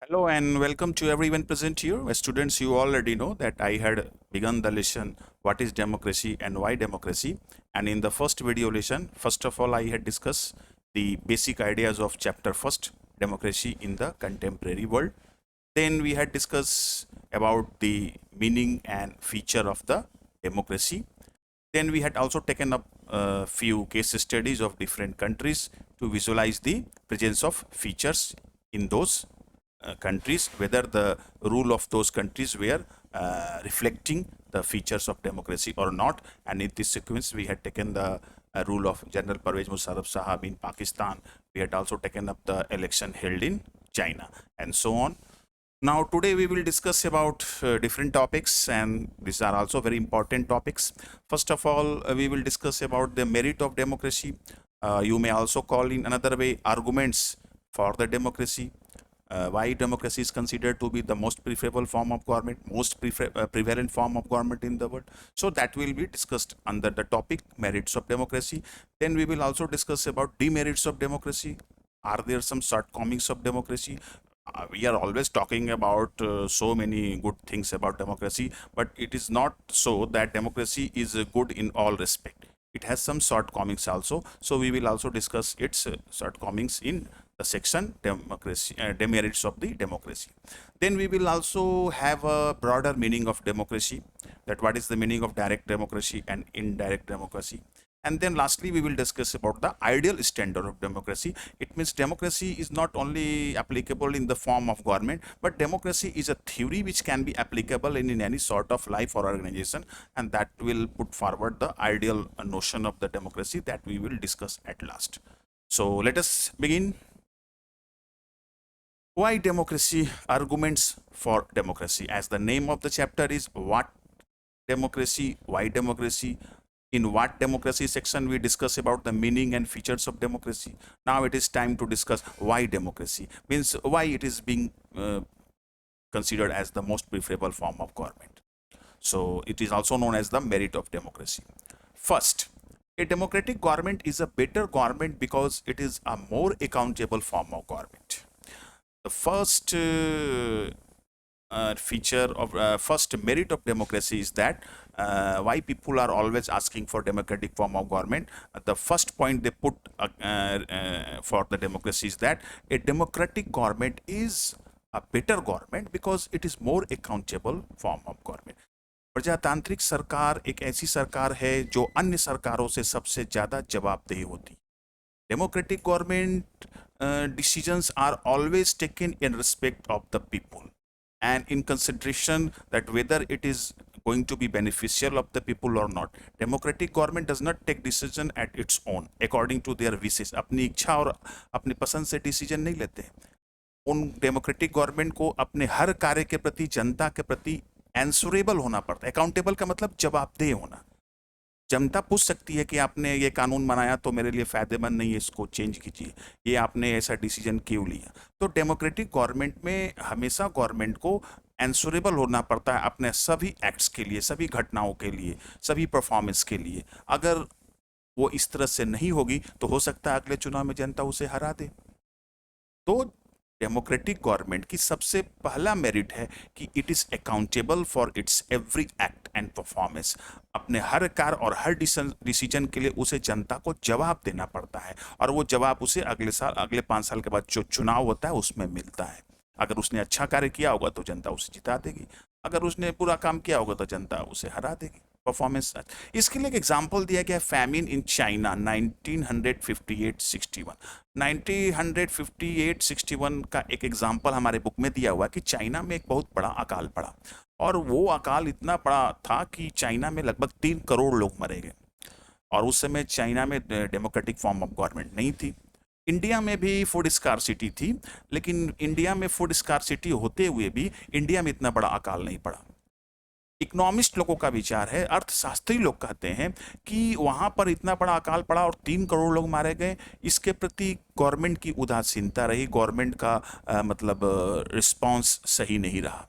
Hello and welcome to everyone present here. As students, you already know that I had begun the lesson what is democracy and why democracy. And in the first video lesson, first of all, I had discussed the basic ideas of chapter first, democracy in the contemporary world. Then we had discussed about the meaning and feature of the democracy. Then we had also taken up a few case studies of different countries to visualize the presence of features in those countries, whether the rule of those countries were reflecting the features of democracy or not. And in this sequence, we had taken the rule of General Parvez Musharraf Sahab in Pakistan. We had also taken up the election held in China and so on. Now, today we will discuss about different topics, and these are also very important topics. First of all, we will discuss about the merit of democracy. You may also call in another way arguments for the democracy. Why democracy is considered to be the most preferable form of government, most prevalent form of government in the world. So that will be discussed under the topic merits of democracy. Then we will also discuss about demerits of democracy. Are there some shortcomings of democracy? We are always talking about so many good things about democracy, but it is not so that democracy is good in all respect. It has some shortcomings also. So we will also discuss its shortcomings in the section democracy, demerits of the democracy. Then we will also have a broader meaning of democracy, that what is the meaning of direct democracy and indirect democracy. And then lastly, we will discuss about the ideal standard of democracy. It means democracy is not only applicable in the form of government, but democracy is a theory which can be applicable in any sort of life or organization, and that will put forward the ideal notion of the democracy that we will discuss at last. So let us begin. Why democracy? Arguments for democracy. As the name of the chapter is what democracy, why democracy. In what democracy section we discuss about the meaning and features of democracy. Now it is time to discuss why democracy, means why it is being considered as the most preferable form of government. So it is also known as the merit of democracy. First, a democratic government is a better government because it is a more accountable form of government. The first feature of first merit of democracy is that why people are always asking for democratic form of government. The first point they put for the democracy is that a democratic government is a better government because it is more accountable form of government. प्रजातांत्रिक सरकार एक ऐसी सरकार है जो अन्य सरकारों से सबसे ज्यादा जवाबदेह होती है. Democratic government decisions are always taken in respect of the people and in consideration that whether it is going to be beneficial of the people or not. Democratic government does not take decision at its own according to their wishes. अपनी इच्छा और अपनी पसंद से decision नहीं लेते. उन democratic government को अपने हर कार्य के प्रति, जनता के प्रति एंसरेबल होना पड़ता है. अकाउंटेबल का मतलब जवाबदेह होना. जनता पूछ सकती है कि आपने ये कानून बनाया तो मेरे लिए फायदेमंद नहीं है, इसको चेंज कीजिए, ये आपने ऐसा डिसीजन क्यों लिया. तो डेमोक्रेटिक गवर्नमेंट में हमेशा गवर्नमेंट को एंसरेबल होना पड़ता है अपने सभी एक्ट्स के लिए, सभी घटनाओं के लिए, सभी परफॉर्मेंस के लिए. अगर वो इस तरह से नहीं होगी तो हो सकता है अगले चुनाव में जनता उसे हरा दे. तो डेमोक्रेटिक गवर्नमेंट की सबसे पहला मेरिट है कि it is accountable for its every act and performance. अपने हर कार्य और हर डिसीजन के लिए उसे जनता को जवाब देना पड़ता है, और वो जवाब उसे अगले साल, अगले 5 साल के बाद जो चुनाव होता है उसमें मिलता है. अगर उसने अच्छा कार्य किया होगा तो जनता उसे जिता देगी, अगर उसने बुरा काम किया होगा तो जनता उसे हरा देगी. परफॉर्मेंस. इसके लिए एक एग्जांपल दिया गया, फैमिन इन चाइना 1958-61. 1958-61 का एक एग्जांपल हमारे बुक में दिया हुआ कि चाइना में एक बहुत बड़ा अकाल पड़ा, और वो अकाल इतना बड़ा था कि चाइना में लगभग 3 करोड़ लोग मरे गए. और उस समय चाइना में डेमोक्रेटिक फॉर्म ऑफ गवर्नमेंट नहीं थी. इंडिया में भी फूड स्कार्सिटी थी, लेकिन इंडिया में फूड स्कार्सिटी होते हुए भी इंडिया में इतना बड़ा अकाल नहीं पड़ा. इकोनॉमिस्ट लोगों का विचार है, अर्थशास्त्री लोग कहते हैं कि वहां पर इतना बड़ा अकाल पड़ा और 3 करोड़ लोग मारे गए, इसके प्रति गवर्नमेंट की उदासीनता रही, गवर्नमेंट का मतलब रिस्पांस सही नहीं रहा.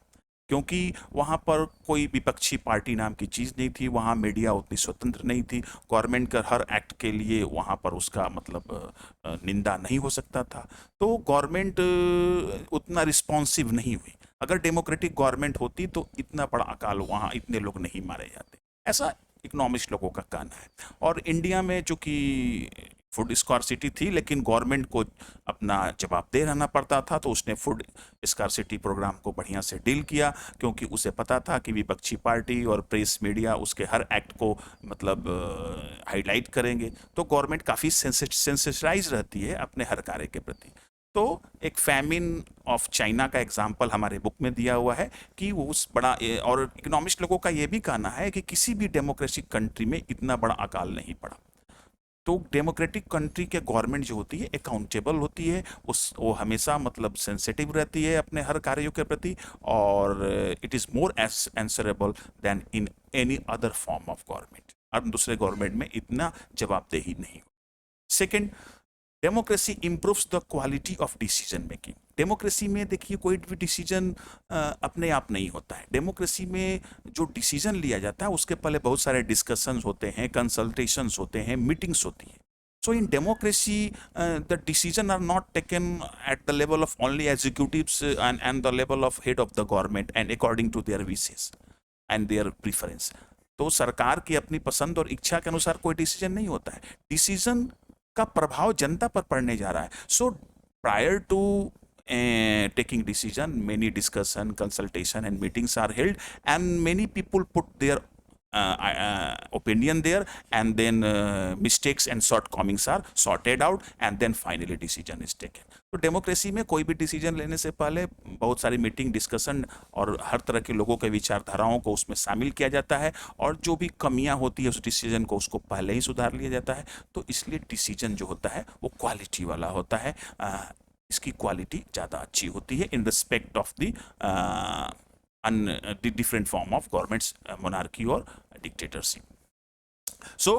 क्योंकि वहाँ पर कोई विपक्षी पार्टी नाम की चीज़ नहीं थी, वहाँ मीडिया उतनी स्वतंत्र नहीं थी, गवर्नमेंट का हर एक्ट के लिए वहाँ पर उसका मतलब निंदा नहीं हो सकता था। तो गवर्नमेंट उतना रिस्पॉन्सिव नहीं हुई। अगर डेमोक्रेटिक गवर्नमेंट होती तो इतना बड़ा अकाल, वहाँ इतने लोग नहीं मारे जाते, ऐसा इकोनॉमिक्स लोगों का कहना है। और इंडिया में जो कि फूड स्कॉर्सिटी थी, लेकिन गवर्नमेंट को अपना जवाबदेह रहना पड़ता था, तो उसने फूड स्कॉर्सिटी प्रोग्राम को बढ़िया से डील किया, क्योंकि उसे पता था कि विपक्षी पार्टी और प्रेस मीडिया उसके हर एक्ट को मतलब हाईलाइट करेंगे, तो गवर्नमेंट काफ़ी सेंसिटाइज रहती है अपने हर कार्य के प्रति। तो एक फैमिन ऑफ चाइना का एग्जाम्पल हमारे बुक में दिया हुआ है कि वो उस बड़ा और इकोनॉमिस्ट लोगों का ये भी कहना है कि किसी भी डेमोक्रेटिक कंट्री में इतना बड़ा अकाल नहीं पड़ा। तो डेमोक्रेटिक कंट्री के गवर्नमेंट जो होती है अकाउंटेबल होती है, उस वो हमेशा मतलब सेंसिटिव रहती है अपने हर कार्यों के प्रति, और it is more answerable than in any other form of government. अब दूसरे गवर्नमेंट में इतना जवाबदेही नहीं। Second, democracy improves the quality of decision making. Democracy में देखिए कोई भी डिसीजन अपने आप नहीं होता है। डेमोक्रेसी में जो डिसीजन लिया जाता है उसके पहले बहुत सारे डिस्कशंस होते हैं, कंसल्टेशंस होते हैं, मीटिंग्स होती हैं। So in democracy, the decision are not taken at the level of only executives and the level of head of the government and according to their wishes and their preference. तो सरकार की अपनी पसंद और इच्छा के अनुसार कोई डिसीजन नहीं होता है, डिसीजन का प्रभाव जनता पर पड़ने जा रहा है। So prior to taking decision, many discussion, consultation and meetings are held, and many people put their opinion there, and then mistakes and shortcomings are sorted out, and then finally decision is taken. तो democracy में कोई भी decision लेने से पहले बहुत सारी meeting, discussion और हर तरह के लोगों के विचारधाराओं को उसमें शामिल किया जाता है, और जो भी कमियां होती है उस डिसीजन को उसको पहले ही सुधार लिया जाता है। तो इसलिए डिसीजन जो होता है वो क्वालिटी वाला होता है, इसकी क्वालिटी ज़्यादा अच्छी होती है in respect of the different form of governments, monarchy और dictatorship. So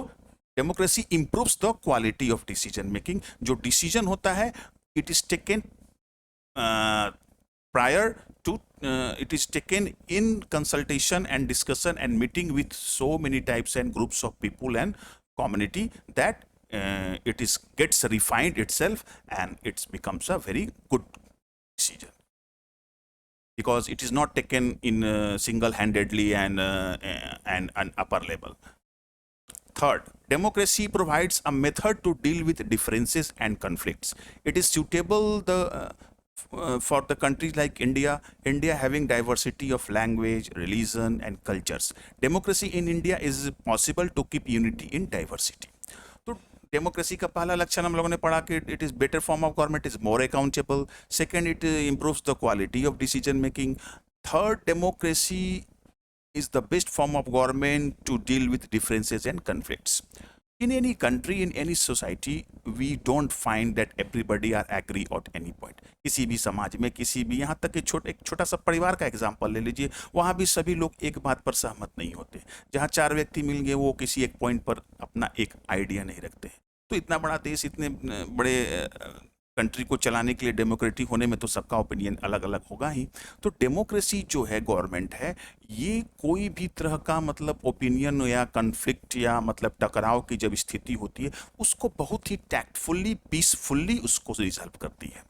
democracy improves the quality of decision making. जो डिसीजन होता है it is taken prior to it is taken in consultation and discussion and meeting with so many types and groups of people and community that it is gets refined itself and it becomes a very good decision, because it is not taken in single-handedly and an upper level. Third, democracy provides a method to deal with differences and conflicts. It is suitable for the countries like India, having diversity of language, religion, and cultures. Democracy in India is possible to keep unity in diversity. तो democracy का पहला लक्षण हम लोगों ने पढ़ा कि it is better form of government, is more accountable. Second, it improves the quality of decision making. Third, democracy is the best form of government to deal with differences and conflicts. In any country, in any society, we don't find that everybody are agree at any point. किसी भी समाज में, किसी भी, यहाँ तक कि एक छोटा सा परिवार का एग्जाम्पल ले लीजिए, वहाँ भी सभी लोग एक बात पर सहमत नहीं होते। जहाँ चार व्यक्ति मिल गए वो किसी एक पॉइंट पर अपना एक आइडिया नहीं रखते। तो इतना बड़ा देश, इतने बड़े कंट्री को चलाने के लिए डेमोक्रेटिक होने में तो सबका ओपिनियन अलग अलग होगा ही। तो डेमोक्रेसी जो है, गवर्नमेंट है, ये कोई भी तरह का मतलब ओपिनियन या कन्फ्लिक्ट या मतलब टकराव की जब स्थिति होती है उसको बहुत ही टैक्टफुली, पीसफुली उसको रिजॉल्व करती है।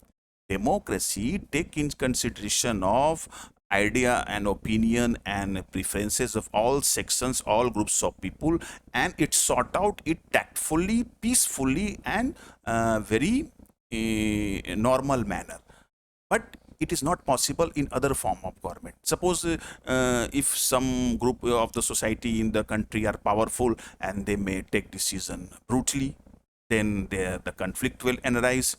Democracy take in consideration of idea and opinion and preferences of all sections, all groups of people, and it sort out it tactfully, peacefully, and very normal manner. But it is not possible in other form of government. Suppose if some group of the society in the country are powerful and they may take decision brutally, then the conflict will arise.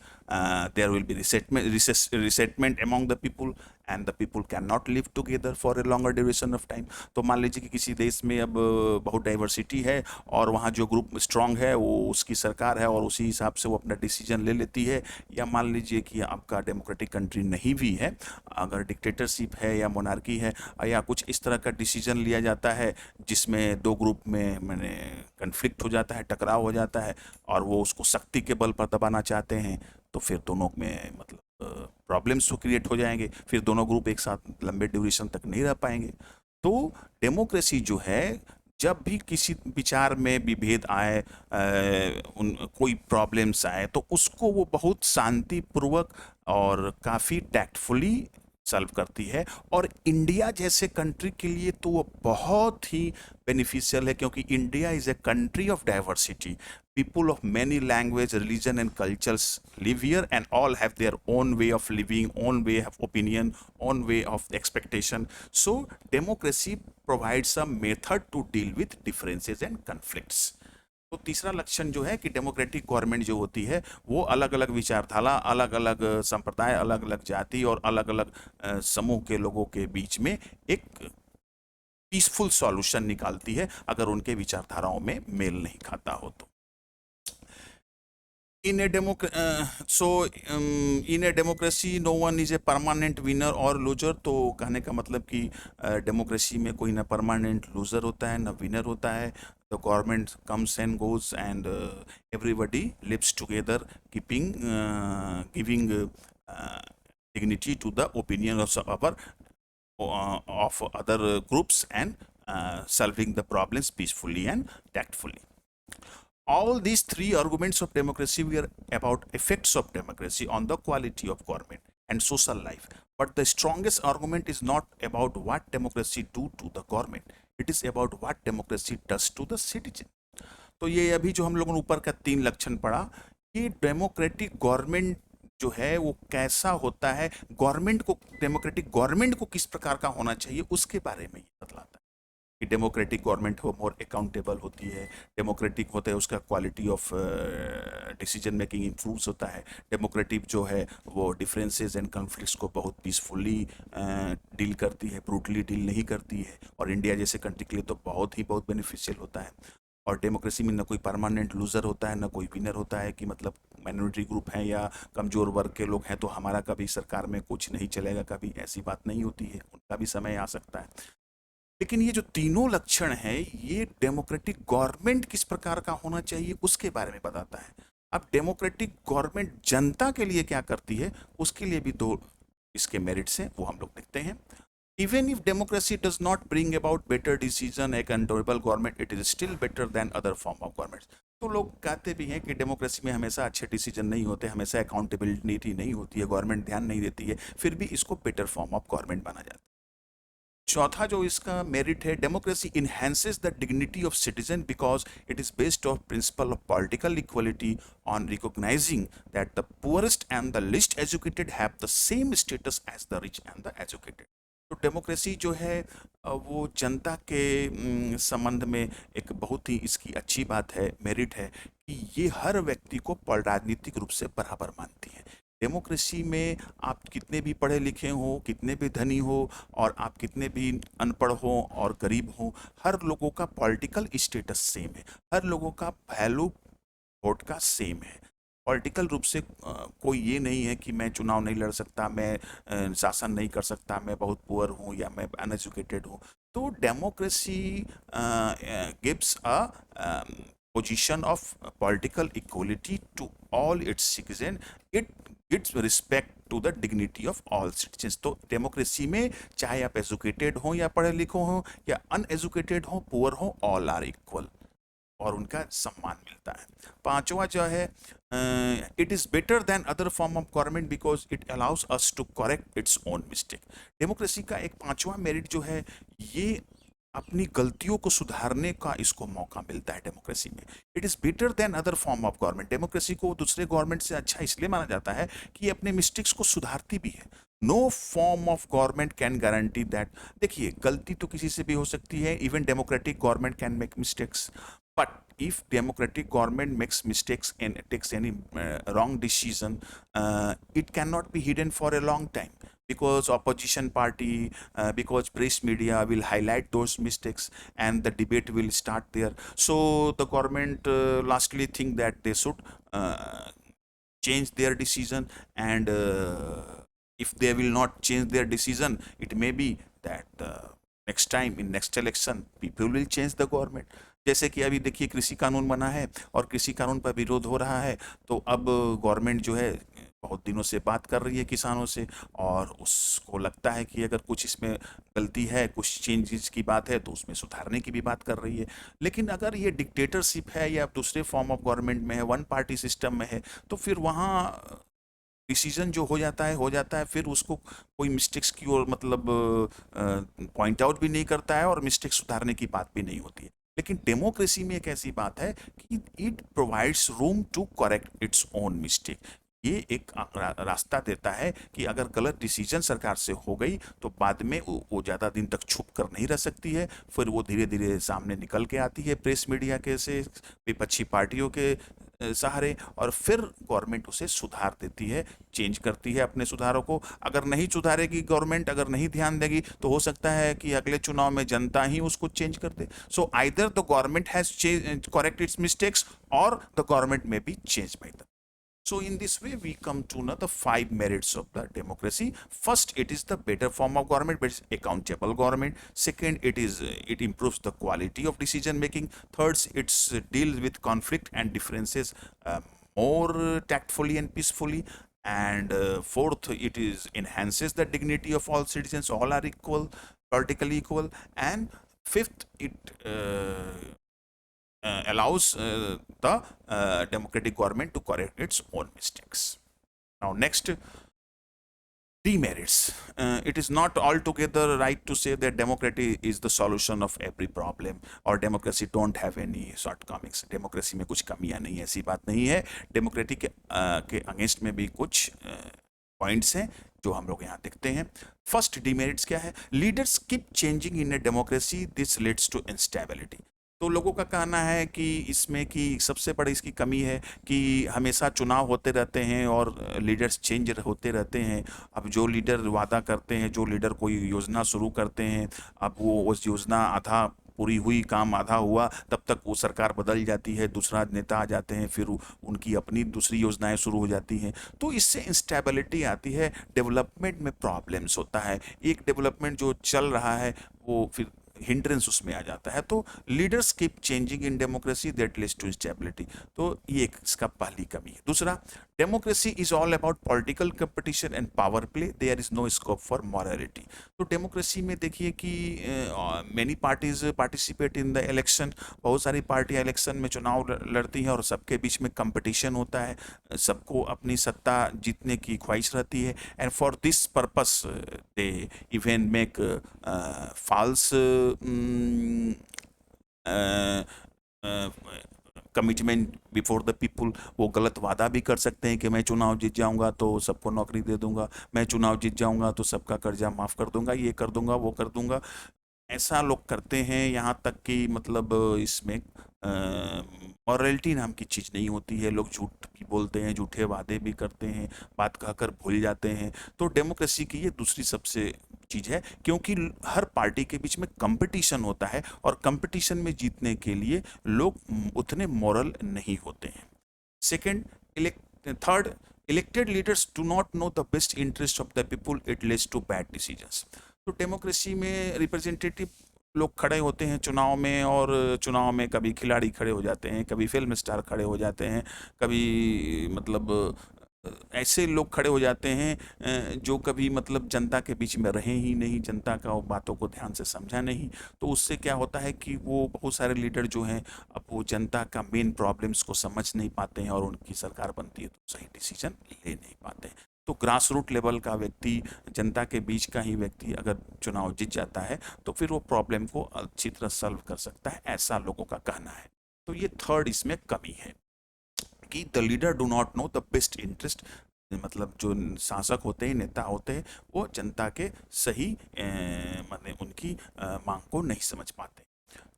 There will be resentment among the people, and the people cannot live together for a longer duration of time. तो मान लीजिए कि किसी देश में अब बहुत diversity है और वहाँ जो ग्रुप स्ट्रांग है वो उसकी सरकार है और उसी हिसाब से वो अपना डिसीजन ले लेती है। या मान लीजिए कि आपका डेमोक्रेटिक कंट्री नहीं भी है, अगर डिक्टेटरशिप है या मोनार्की है या कुछ इस तरह का डिसीजन लिया जाता है जिसमें दो ग्रुप में मैंने कन्फ्लिक्ट हो जाता है, टकराव हो जाता है, और वो उसको शक्ति के बल पर दबाना चाहते हैं, तो फिर दोनों में मतलब प्रॉब्लम्स तो क्रिएट हो जाएंगे, फिर दोनों ग्रुप एक साथ लंबे ड्यूरेशन तक नहीं रह पाएंगे। तो डेमोक्रेसी जो है, जब भी किसी विचार में विभेद आए, उन कोई प्रॉब्लम्स आए, तो उसको वो बहुत शांतिपूर्वक और काफ़ी टैक्टफुली सॉल्व करती है। और इंडिया जैसे कंट्री के लिए तो वो बहुत ही बेनिफिशियल है, क्योंकि India is a country of diversity. People of many language, religion and cultures live here, and all have their own way of living, own way of opinion, own way of expectation. So democracy provides a method to deal with differences and conflicts. तो तीसरा लक्षण जो है कि democratic government जो होती है, वो अलग अलग विचारधारा, अलग अलग संप्रदाय, अलग अलग जाति और अलग अलग समूह के लोगों के बीच में एक पीसफुल सॉल्यूशन निकालती है, अगर उनके विचारधाराओं में मेल नहीं खाता हो तो। In a in a democracy no one is a permanent winner or loser। तो कहने का मतलब कि डेमोक्रेसी में कोई ना परमानेंट लूजर होता है ना विनर होता है। The government comes and goes and everybody lives together, keeping giving dignity to the opinion of other groups, and solving the problems peacefully and tactfully. All these three arguments of democracy were about effects of democracy on the quality of government and social life. But the strongest argument is not about what democracy do to the government. It is about what democracy does to the citizen. तो ये अभी जो हम लोगों ने ऊपर का 3 लक्षण पढ़ा, ये डेमोक्रेटिक गवर्नमेंट जो है वो कैसा होता है, गवर्नमेंट को, डेमोक्रेटिक गवर्नमेंट को किस प्रकार का होना चाहिए, उसके बारे में ये बतलाता है। कि डेमोक्रेटिक गवर्नमेंट हो मोर अकाउंटेबल होती है, डेमोक्रेटिक होता है उसका quality of decision making improves होता है, डेमोक्रेटिक जो है वो डिफरेंसेस एंड कॉन्फ्लिक्ट्स को बहुत पीसफुली डील करती है, ब्रूटली डील नहीं करती है, और इंडिया जैसे कंट्री के लिए तो बहुत बेनिफिशियल होता है। और डेमोक्रेसी में ना कोई परमानेंट लूजर होता है, ना कोई विनर होता है, कि मतलब माइनॉरिटी ग्रुप हैं या कमज़ोर वर्ग के लोग हैं तो हमारा कभी सरकार में कुछ नहीं चलेगा, कभी ऐसी बात नहीं होती है, उनका भी समय आ सकता है। लेकिन ये जो तीनों लक्षण हैं, ये डेमोक्रेटिक गवर्नमेंट किस प्रकार का होना चाहिए उसके बारे में बताता है। अब डेमोक्रेटिक गवर्नमेंट जनता के लिए क्या करती है, उसके लिए भी 2 इसके मेरिट्स हैं, वो हम लोग देखते हैं। Even if democracy does not bring about better decision, एक accountable government, it is still better than other form of government. तो लोग कहते भी हैं कि डेमोक्रेसी में हमेशा अच्छे डिसीजन नहीं होते, हमेशा अकाउंटेबिलिटी नहीं होती है, गवर्नमेंट ध्यान नहीं देती है, फिर भी इसको बेटर फॉर्म ऑफ गवर्नमेंट माना जाता है। चौथा जो इसका मेरिट है, democracy enhances the dignity of citizen because it is based of principle of political equality on recognizing that the poorest and the least educated have the same status as the rich and the educated. तो democracy जो है वो जनता के संबंध में एक बहुत ही इसकी अच्छी बात है, मेरिट है, कि ये हर व्यक्ति को राजनीतिक रूप से बराबर मानती है। डेमोक्रेसी में आप कितने भी पढ़े लिखे हो, कितने भी धनी हो, और आप कितने भी अनपढ़ हो और गरीब हो, हर लोगों का पॉलिटिकल स्टेटस सेम है, हर लोगों का वैल्यू वोट का सेम है। पॉलिटिकल रूप से कोई ये नहीं है कि मैं चुनाव नहीं लड़ सकता, मैं शासन नहीं कर सकता, मैं बहुत पुअर हूँ या मैं अनएजुकेटेड हूँ। तो democracy gives a position of political equality to all its citizens. It gives respect to the dignity of all citizens। तो डेमोक्रेसी में चाहे आप एजुकेटेड हो या पढ़े लिखे हो या अनएजुकेटेड हो, पुअर हो, ऑल आर इक्वल, और उनका सम्मान मिलता है। पांचवा जो है, it is better than other form of government because it allows us to correct its own mistake. Democracy का एक पांचवा मेरिट जो है, ये अपनी गलतियों को सुधारने का इसको मौका मिलता है डेमोक्रेसी में। It is better than other form of government. Democracy को दूसरे गवर्नमेंट से अच्छा इसलिए माना जाता है कि ये अपने मिस्टेक्स को सुधारती भी है। No form of government can guarantee that. देखिए, गलती तो किसी से भी हो सकती है, even democratic government can make mistakes, but if democratic government makes mistakes and takes any wrong decision, it cannot be hidden for a long time, because opposition party, because press media will highlight those mistakes and the debate will start there. So the government lastly think that they should change their decision, and if they will not change their decision, it may be that next time in next election people will change the government। जैसे कि अभी देखिए कृषि कानून बना है और कृषि कानून पर विरोध हो रहा है, तो अब गवर्नमेंट जो है बहुत दिनों से बात कर रही है किसानों से, और उसको लगता है कि अगर कुछ इसमें गलती है, कुछ चेंजेस की बात है, तो उसमें सुधारने की भी बात कर रही है। लेकिन अगर ये डिक्टेटरशिप है या दूसरे फॉर्म ऑफ गवर्नमेंट में है, वन पार्टी सिस्टम में है, तो फिर वहाँ डिसीजन जो हो जाता है, फिर उसको कोई मिस्टेक्स की ओर मतलब पॉइंट आउट भी नहीं करता है, और मिस्टेक सुधारने की बात भी नहीं होती है। लेकिन डेमोक्रेसी में एक ऐसी बात है कि it provides room to correct its own mistake. ये एक रास्ता देता है कि अगर गलत डिसीजन सरकार से हो गई, तो बाद में वो ज़्यादा दिन तक छुप कर नहीं रह सकती है, फिर वो धीरे धीरे सामने निकल के आती है प्रेस मीडिया के से, विपक्षी पार्टियों के सहारे, और फिर गवर्नमेंट उसे सुधार देती है, चेंज करती है अपने सुधारों को। अगर नहीं सुधारेगी गवर्नमेंट, अगर नहीं ध्यान देगी, तो हो सकता है कि अगले चुनाव में जनता ही उसको चेंज कर दे। So either the government has correct its mistakes, और the government may be change by the. So in this way, we come to know the five merits of the democracy. First, it is the better form of government, but it's accountable government. Second, it improves the quality of decision making. Third, it deals with conflict and differences more tactfully and peacefully. And fourth, it is enhances the dignity of all citizens. All are equal, politically equal. And fifth, it allows the democratic government to correct its own mistakes. Now, next, demerits. It is not altogether right to say that democracy is the solution of every problem, or democracy don't have any shortcomings. Democracy में कुछ कमियां नहीं है, ऐसी बात नहीं है। Democracy के अगेंस्ट में भी कुछ पॉइंट्स हैं जो हम लोग यहाँ देखते हैं। फर्स्ट डिमेरिट्स क्या है? Leaders keep changing in a democracy, this leads to instability. तो लोगों का कहना है कि इसमें कि सबसे बड़ी इसकी कमी है कि हमेशा चुनाव होते रहते हैं और लीडर्स चेंज होते रहते हैं। अब जो लीडर वादा करते हैं, जो लीडर कोई योजना शुरू करते हैं, अब वो उस योजना आधा पूरी हुई, काम आधा हुआ, तब तक वो सरकार बदल जाती है, दूसरा नेता आ जाते हैं, फिर उनकी अपनी दूसरी योजनाएं शुरू हो जाती हैं। तो इससे इंस्टेबिलिटी आती है, डेवलपमेंट में प्रॉब्लम्स होता है। एक डेवलपमेंट जो चल रहा है वो फिर हिंड्रेंस उसमें आ जाता है। तो leaders keep changing in democracy, that leads to instability. तो ये एक इसका पहली कमी है। दूसरा, democracy is all about political competition and power play, there is no scope for morality. तो डेमोक्रेसी में देखिए कि many parties participate in the election, बहुत सारी पार्टियां इलेक्शन में चुनाव लड़ती हैं, और सबके बीच में कंपटीशन होता है, सबको अपनी सत्ता जीतने की ख्वाहिश रहती है। And for this purpose they even make false commitment before the people. वो गलत वादा भी कर सकते हैं कि मैं चुनाव जीत जाऊंगा तो सबको नौकरी दे दूंगा, मैं चुनाव जीत जाऊंगा तो सबका कर्जा माफ कर दूंगा, ये कर दूंगा, वो कर दूंगा। ऐसा लोग करते हैं, यहाँ तक कि मतलब इसमें मॉरलिटी नाम की चीज़ नहीं होती है। लोग झूठ भी बोलते हैं, झूठे वादे भी करते हैं, बात कहकर भूल जाते हैं। तो डेमोक्रेसी की ये दूसरी सबसे चीज़ है, क्योंकि हर पार्टी के बीच में कंपटीशन होता है, और कंपटीशन में जीतने के लिए लोग उतने मॉरल नहीं होते हैं। Second, third, elected leaders do not know the best interest of the people, it leads to bad decisions. तो डेमोक्रेसी में रिप्रेजेंटेटिव लोग खड़े होते हैं चुनाव में, और चुनाव में कभी खिलाड़ी खड़े हो जाते हैं, कभी फिल्म स्टार खड़े हो जाते हैं, कभी मतलब ऐसे लोग खड़े हो जाते हैं जो कभी मतलब जनता के बीच में रहे ही नहीं, जनता का बातों को ध्यान से समझा नहीं। तो उससे क्या होता है कि वो बहुत सारे लीडर जो हैं, अब वो जनता का मेन प्रॉब्लम्स को समझ नहीं पाते हैं, और उनकी सरकार बनती है तो सही डिसीजन ले नहीं पाते हैं। तो ग्रास रूट लेवल का व्यक्ति, जनता के बीच का ही व्यक्ति अगर चुनाव जीत जाता है, तो फिर वो प्रॉब्लम को अच्छी तरह सॉल्व कर सकता है, ऐसा लोगों का कहना है। तो ये थर्ड इसमें कमी है कि the leader do not know the best interest, मतलब जो शासक होते हैं, नेता होते हैं, वो जनता के सही माने उनकी मांग को नहीं समझ पाते।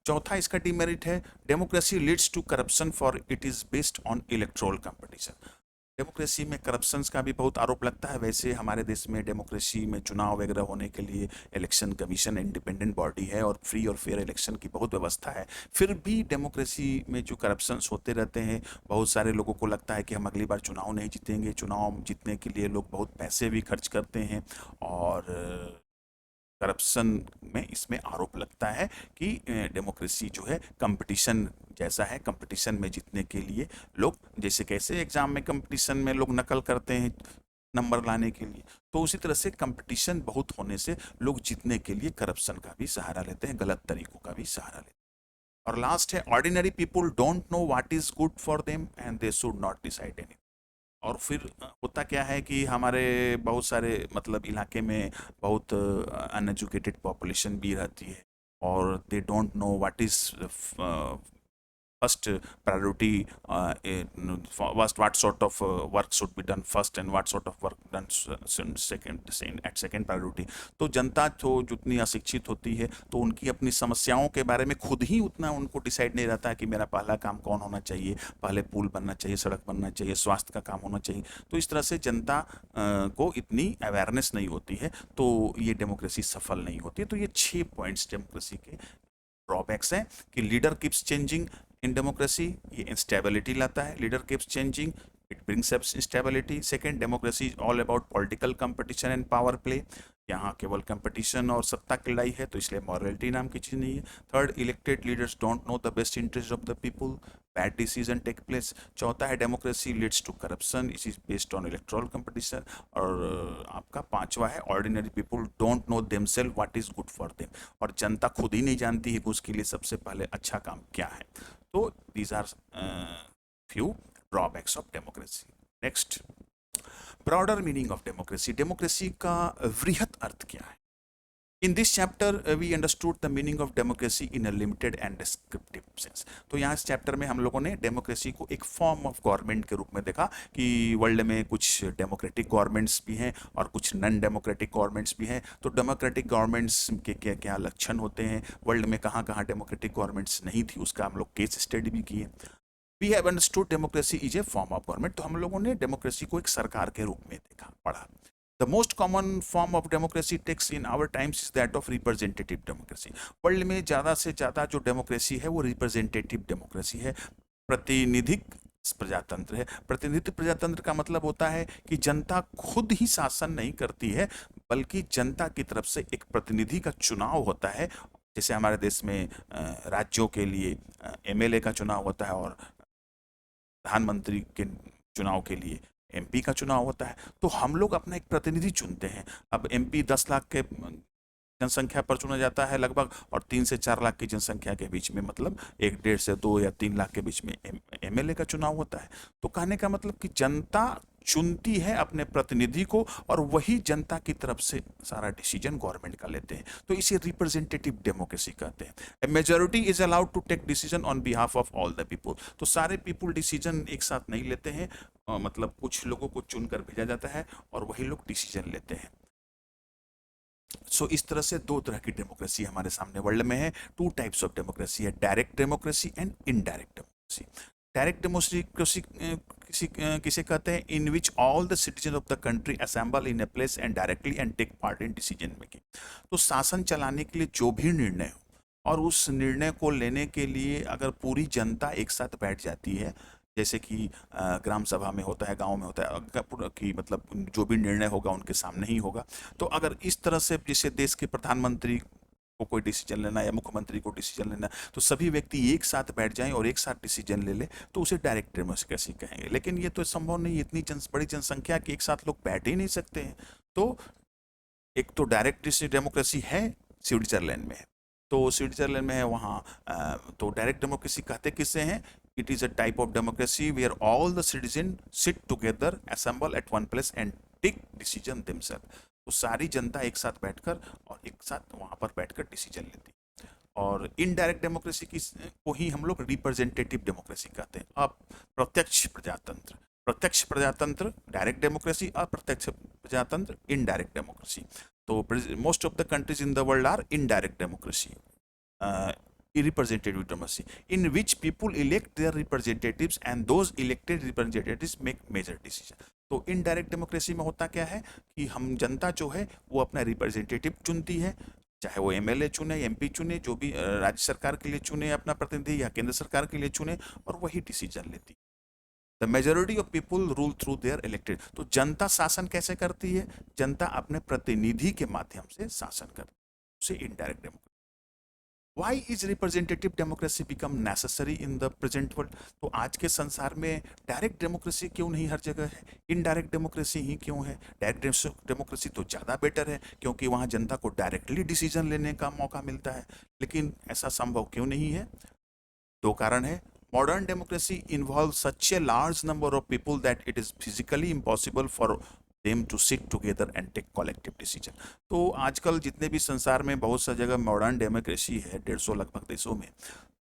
चौथा इसका डिमेरिट है, democracy leads to corruption for it is based on electoral competition. Democracy में करप्शंस का भी बहुत आरोप लगता है। वैसे हमारे देश में डेमोक्रेसी में चुनाव वगैरह होने के लिए इलेक्शन कमीशन इंडिपेंडेंट बॉडी है, और फ्री और फेयर इलेक्शन की बहुत व्यवस्था है। फिर भी डेमोक्रेसी में जो करप्शंस होते रहते हैं, बहुत सारे लोगों को लगता है कि हम अगली बार चुनाव नहीं जीतेंगे। चुनाव जीतने के लिए लोग बहुत पैसे भी खर्च करते हैं, और करप्शन में इसमें आरोप लगता है कि डेमोक्रेसी जो है कंपटीशन जैसा है, कंपटीशन में जीतने के लिए लोग, जैसे कैसे एग्जाम में कंपटीशन में लोग नकल करते हैं नंबर लाने के लिए, तो उसी तरह से कंपटीशन बहुत होने से लोग जीतने के लिए करप्शन का भी सहारा लेते हैं, गलत तरीकों का भी सहारा लेते हैं। और लास्ट है, ordinary people don't know what is good for them and they should not decide any. और फिर होता क्या है कि हमारे बहुत सारे मतलब इलाके में बहुत अनएजुकेटेड पॉपुलेशन भी रहती है, और they don't know what is first priority what sort of work should be done first and what sort of work done at second priority। तो जनता जो जितनी अशिक्षित होती है तो उनकी अपनी समस्याओं के बारे में खुद ही उतना उनको डिसाइड नहीं रहता है कि मेरा पहला काम कौन होना चाहिए, पहले पुल बनना चाहिए, सड़क बनना चाहिए, स्वास्थ्य का काम होना चाहिए। तो इस तरह से जनता को इतनी अवेयरनेस नहीं होती है, तो ये डेमोक्रेसी सफल नहीं होती। तो ये 6 पॉइंट्स डेमोक्रेसी के ड्रॉबैक्स हैं कि leader keeps changing in democracy, ये इंस्टेबिलिटी लाता है, leader keeps changing, it brings up instability. Second, democracy is all about political competition and power play, यहाँ केवल कंपटीशन और सत्ता की लड़ाई है, तो इसलिए मॉरलिटी नाम की चीज़ नहीं है। Third, elected leaders don't know the best interest of the people, bad decision take place. चौथा है, democracy leads to corruption, it is based on electoral competition. और आपका पांचवा है, ordinary people don't know themself what is good for them, और जनता खुद ही नहीं जानती है कि उसके लिए सबसे पहले अच्छा काम क्या है। तो these are few drawbacks of democracy. Next, broader meaning of democracy, democracy का वृहत अर्थ क्या है। In this chapter we understood the meaning of democracy in a limited and descriptive sense. तो यहाँ इस चैप्टर में हम लोगों ने डेमोक्रेसी को एक फॉर्म ऑफ गवर्नमेंट के रूप में देखा कि वर्ल्ड में कुछ डेमोक्रेटिक गवर्नमेंट्स भी हैं और कुछ नॉन डेमोक्रेटिक गवर्नमेंट्स भी हैं। तो डेमोक्रेटिक गवर्नमेंट्स के क्या क्या लक्षण होते हैं, वर्ल्ड में कहाँ कहाँ डेमोक्रेटिक गवर्नमेंट्स नहीं थी, उसका हम लोग केस स्टडी भी किए। We have understood democracy is a form of government, तो हम लोगों ने डेमोक्रेसी को एक सरकार के रूप में देखा, पढ़ा। The most common form of democracy takes in our times is that of representative democracy। World में ज़्यादा से ज़्यादा जो डेमोक्रेसी है वो रिप्रेजेंटेटिव डेमोक्रेसी है, प्रतिनिधिक प्रजातंत्र है। प्रतिनिधित्व प्रजातंत्र का मतलब होता है कि जनता खुद ही शासन नहीं करती है, बल्कि जनता की तरफ से एक प्रतिनिधि का चुनाव होता है। जैसे हमारे देश में राज्यों के लिए एमएलए का चुनाव होता है और प्रधानमंत्री के चुनाव के लिए एमपी का चुनाव होता है। तो हम लोग अपना एक प्रतिनिधि चुनते हैं। अब एमपी 10 लाख के जनसंख्या पर चुना जाता है लगभग, और 3 से 4 लाख की जनसंख्या के बीच में, मतलब 1 से 2 या 3 लाख के बीच में एमएलए का चुनाव होता है। तो कहने का मतलब कि जनता चुनती है अपने प्रतिनिधि को, और वही जनता की तरफ से सारा डिसीजन गवर्नमेंट का लेते हैं। तो इसे रिप्रेजेंटेटिव डेमोक्रेसी कहते हैं। A majority is allowed to take decision on behalf of all the people. तो सारे पीपल डिसीजन एक साथ नहीं लेते हैं, मतलब कुछ लोगों को चुनकर भेजा जाता है और वही लोग डिसीजन लेते हैं। सो इस तरह से 2 तरह की डेमोक्रेसी हमारे सामने वर्ल्ड में है। 2 टाइप्स ऑफ डेमोक्रेसी है, direct democracy and indirect democracy. Direct democracy किसे कहते हैं, in which all the citizen of the country assemble in a place and directly and take part in decision making. तो शासन चलाने के लिए जो भी निर्णय हो और उस निर्णय को लेने के लिए अगर पूरी जनता एक साथ बैठ जाती है, जैसे कि ग्राम सभा में होता है, गांव में होता है, कि मतलब जो भी निर्णय होगा उनके सामने ही होगा। तो अगर इस तरह से जैसे देश के प्रधानमंत्री को कोई डिसीजन लेना या मुख्यमंत्री को डिसीजन लेना, तो सभी व्यक्ति एक साथ बैठ जाएं और एक साथ डिसीजन ले ले, तो उसे डायरेक्ट डेमोक्रेसी कहेंगे। लेकिन ये तो संभव नहीं, इतनी बड़ी जनसंख्या कि एक साथ लोग बैठ ही नहीं सकते हैं। तो एक तो डायरेक्ट डेमोक्रेसी है, स्विट्जरलैंड में है। तो स्विट्जरलैंड में है वहाँ, तो डायरेक्ट डेमोक्रेसी कहते किससे हैं, it is a type of democracy where all the citizen sit together, assemble at one place and take decision themself. तो सारी जनता एक साथ बैठकर और एक साथ वहाँ पर बैठकर डिसीजन लेती है। और इनडायरेक्ट डेमोक्रेसी की को ही हम लोग रिप्रेजेंटेटिव डेमोक्रेसी कहते हैं। अब प्रत्यक्ष प्रजातंत्र, प्रत्यक्ष प्रजातंत्र डायरेक्ट डेमोक्रेसी, अप्रत्यक्ष प्रजातंत्र इनडायरेक्ट डेमोक्रेसी। तो most of the countries in the world are indirect democracy, representative democracy, in which people elect their representatives and those elected representatives make major decision। तो इनडायरेक्ट डेमोक्रेसी में होता क्या है कि हम जनता जो है वो अपना रिप्रेजेंटेटिव चुनती है, चाहे वो एमएलए चुने, एमपी चुने, जो भी राज्य सरकार के लिए चुने अपना प्रतिनिधि या केंद्र सरकार के लिए चुने, और वही डिसीजन लेती है। The majority of people rule through their elected. तो जनता शासन कैसे करती है, जनता अपने प्रतिनिधि के माध्यम से शासन करती है। उसे indirect democracy. Why is representative democracy become necessary in the present world? तो आज के संसार में डायरेक्ट डेमोक्रेसी क्यों नहीं हर जगह है, इनडायरेक्ट डेमोक्रेसी ही क्यों है? डायरेक्ट डेमोक्रेसी तो ज़्यादा बेटर है क्योंकि वहाँ जनता को डायरेक्टली डिसीजन लेने का मौका मिलता है, लेकिन ऐसा संभव क्यों नहीं है? दो कारण है। Modern democracy involve such a large number of people that it is physically impossible for them to sit together and take collective decision. तो आजकल जितने भी संसार में बहुत सा जगह मॉडर्न डेमोक्रेसी है, 150 लगभग देशों में,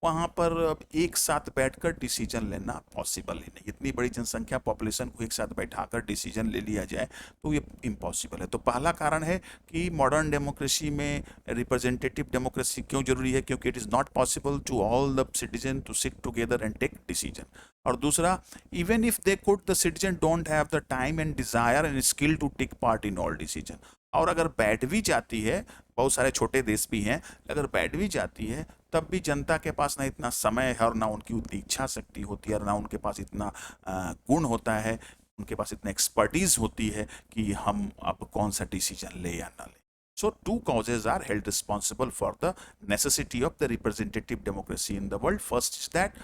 वहाँ पर अब एक साथ बैठकर डिसीजन लेना पॉसिबल ही नहीं। इतनी बड़ी जनसंख्या, पॉपुलेशन को एक साथ बैठाकर डिसीजन ले लिया जाए तो ये इम्पॉसिबल है। तो पहला कारण है कि मॉडर्न डेमोक्रेसी में रिप्रेजेंटेटिव डेमोक्रेसी क्यों जरूरी है, क्योंकि it is not possible to all the citizen to sit together and take decision. और दूसरा, even if they could, the citizen don't have the time and desire and skill to take part in all decision. और अगर बैठ भी जाती है, बहुत सारे छोटे देश भी हैं, अगर बैठ भी जाती है तब भी जनता के पास ना इतना समय है और ना उनकी उतनी इच्छा शक्ति होती है और ना उनके पास इतना गुण होता है, उनके पास इतना एक्सपर्टीज होती है कि हम अब कौन सा डिसीजन ले या ना ले। So two causes are held responsible for the necessity of the representative democracy in the world. First is that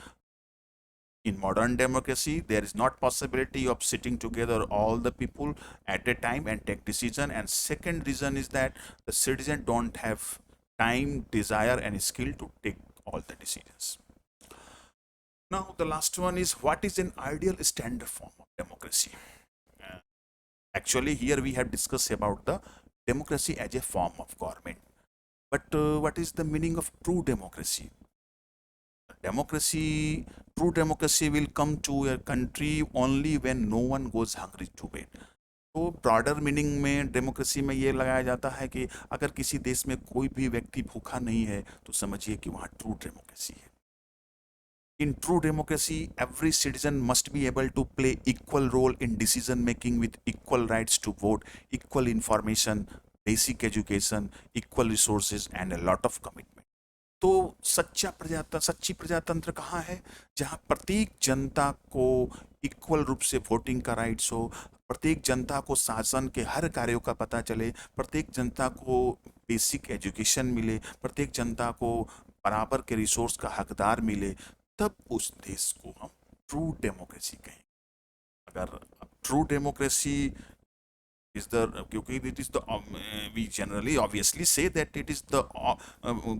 in modern democracy there is not possibility of sitting together all the people at a time and take decision, and second reason is that the citizen don't have time, desire and skill to take all the decisions. Now the last one is, what is an ideal standard form of democracy? Uh, Actually here we have discussed about the democracy as a form of government, but what is the meaning of true democracy? Democracy, true democracy will come to a country only when no one goes hungry to bed. तो broader meaning में democracy में ये लगाया जाता है कि अगर किसी देश में कोई भी व्यक्ति भूखा नहीं है तो समझिए कि वहाँ ट्रू डेमोक्रेसी है। In true democracy, every citizen must be able to play equal role in decision making with equal rights to vote, equal information, basic education, equal resources and a lot of commitment. तो सच्ची प्रजातंत्र कहाँ है? जहाँ प्रत्येक जनता को equal रूप से वोटिंग का राइट्स हो, प्रत्येक जनता को शासन के हर कार्यों का पता चले, प्रत्येक जनता को बेसिक एजुकेशन मिले, प्रत्येक जनता को बराबर के रिसोर्स का हकदार मिले, तब उस देश को हम ट्रू डेमोक्रेसी कहें। अगर ट्रू डेमोक्रेसी is the, क्योंकि it is the we generally obviously say that it is the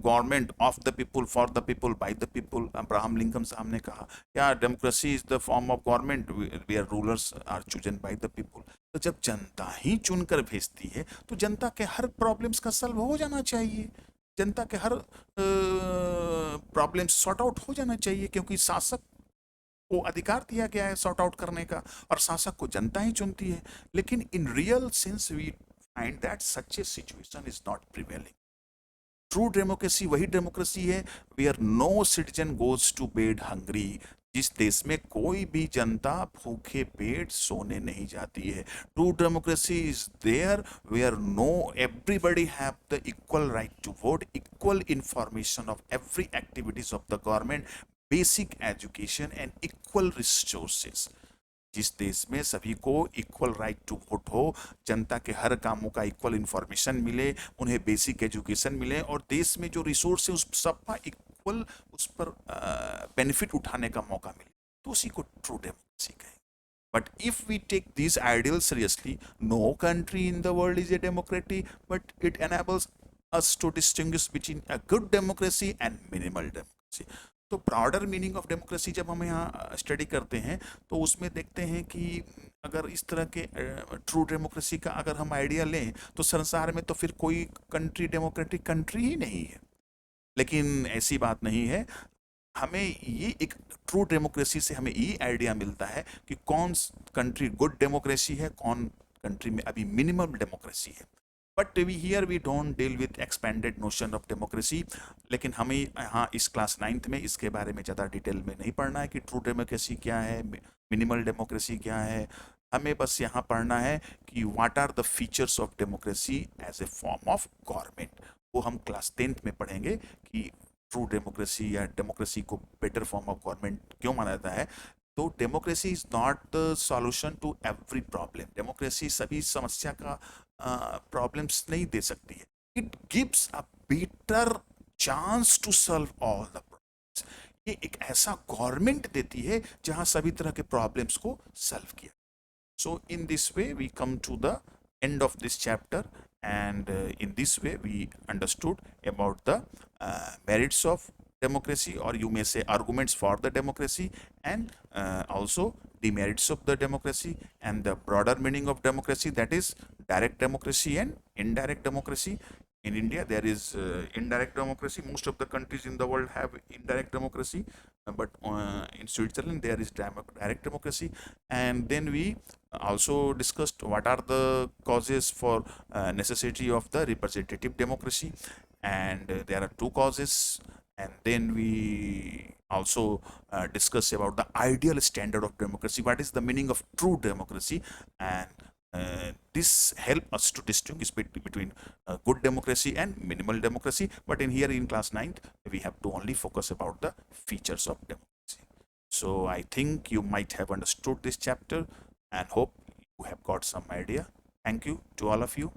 government of the people, for the people, by the people. Abraham Lincoln साहब ने कहा, क्या democracy is the form of government where rulers are chosen by the people. तो जब जनता ही चुनकर भेजती है तो जनता के हर प्रॉब्लम्स का सॉल्व हो जाना चाहिए, जनता के हर प्रॉब्लम्स सॉर्ट आउट हो जाना चाहिए, क्योंकि शासक को अधिकार दिया गया है सॉर्ट आउट करने का और शासक को जनता ही चुनती है। लेकिन in real sense we find that such a situation is not prevailing. True democracy वही डेमोक्रेसी है where no citizen goes to bed hungry, जिस देश में कोई भी जनता भूखे पेट सोने नहीं जाती है। True democracy is there where no everybody have the equal right to vote, equal information of every activities of the government, basic education and equal resources. जिस देश में सभी को इक्वल राइट टू वोट हो, जनता के हर कामों का इक्वल इंफॉर्मेशन मिले, उन्हें बेसिक एजुकेशन मिले और देश में जो रिसोर्स है उस सबका इक्वल उस पर बेनिफिट उठाने का मौका मिले, तो उसी को ट्रू डेमोक्रेसी कहें। But if we take these ideals seriously, no country in the world is a democracy, but it enables us to distinguish between a good democracy and minimal democracy. तो broader meaning of democracy जब हम यहाँ study करते हैं तो उसमें देखते हैं कि अगर इस तरह के ट्रू डेमोक्रेसी का अगर हम आइडिया लें तो संसार में तो फिर कोई कंट्री डेमोक्रेटिक कंट्री ही नहीं है। लेकिन ऐसी बात नहीं है, हमें ये एक ट्रू डेमोक्रेसी से हमें ये आइडिया मिलता है कि कौन कंट्री गुड डेमोक्रेसी है, कौन कंट्री में अभी मिनिमम डेमोक्रेसी है। But here we don't deal with expanded notion of democracy. लेकिन हमें यहाँ इस क्लास 9th में इसके बारे में ज़्यादा डिटेल में नहीं पढ़ना है कि ट्रू डेमोक्रेसी क्या है, मिनिमल डेमोक्रेसी क्या है। हमें बस यहाँ पढ़ना है कि what are the features of democracy as a form of government. वो हम क्लास 10th में पढ़ेंगे कि ट्रू डेमोक्रेसी या डेमोक्रेसी को बेटर फॉर्म ऑफ गवर्नमेंट क्यों माना जाता है। तो democracy is not the solution to every problem. Democracy सभी समस्या का प्रॉब्लम्स नहीं दे सकती है। It gives a better chance to solve all the problems. ये एक ऐसा गवर्नमेंट देती है जहां सभी तरह के प्रॉब्लम्स को सॉल्व किया. So in this way we come to the end of this chapter, and in this way we understood about the merits of democracy, or you may say arguments for the democracy, and also demerits of the democracy, and the broader meaning of democracy, that is direct democracy and indirect democracy. In India there is indirect democracy. Most of the countries in the world have indirect democracy, but in Switzerland there is direct democracy. And then we also discussed what are the causes for necessity of the representative democracy, and there are two causes. And then we also discuss about the ideal standard of democracy, what is the meaning of true democracy, and this help us to distinguish between good democracy and minimal democracy. But in here in class 9 we have to only focus about the features of democracy. So I think you might have understood this chapter and hope you have got some idea. Thank you to all of you.